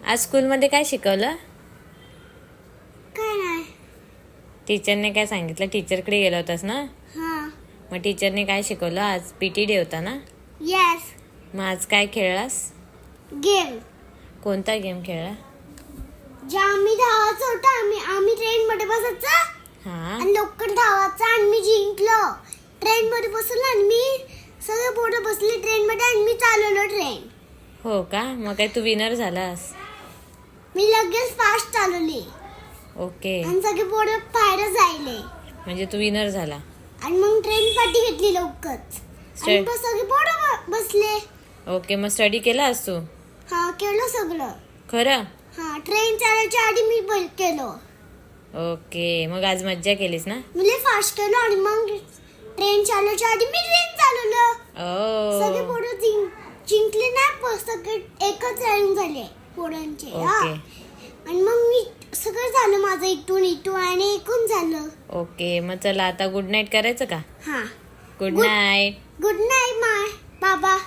आज स्कूलमध्ये काय शिकवलं? काय नाही. टीचरने काय सांगितलं? टीचरकडे गेला होतास ना? हां. मग टीचरने काय शिकवलं? आज पीटी डे होता ना? येस. मग आज काय खेळलास? गेम. कोणता गेम खेळला? जे आम्ही धावायचं होतं, आम्ही ट्रेन मध्ये बसायचं हा. आणि लवकर धावायचं आणि मी जिंकलो. ट्रेन मध्ये बसलो आणि मी सगळे पोरं बसले ट्रेन मध्ये आणि मी चालवलो ट्रेन. हो का? मग काय तू विनर झालास? मी लगेच फास्ट चालवली ओके. आणि सगळे पोरं बाहेर जायले म्हणजे तू विनर झाला. आणि मग ट्रेन पाठी घेतली लवकरच आणि मग सगळे पोरं बसले. ओके. मग स्टडी केलास तू? हा, केलं सगळं. खरं? हा, ट्रेन चालायच्या आधी मी केलं. ओके. मग आज मज्जा केलीस ना? मी लय फास्ट केलं आणि मग ट्रेन चालायच्या आधी मी ट्रेन चालवलं. सगळे ओ. पोरं जिंकले नाही, पण सगळे एकच राऊंड झाले पोरांचे. ओके. आणि मग मी सगळं झालं माझं इटून आणि एकूण झालं. ओके. मग चला आता गुड नाईट करायचं का? हा. Good night. गुड नाईट माय बाबा.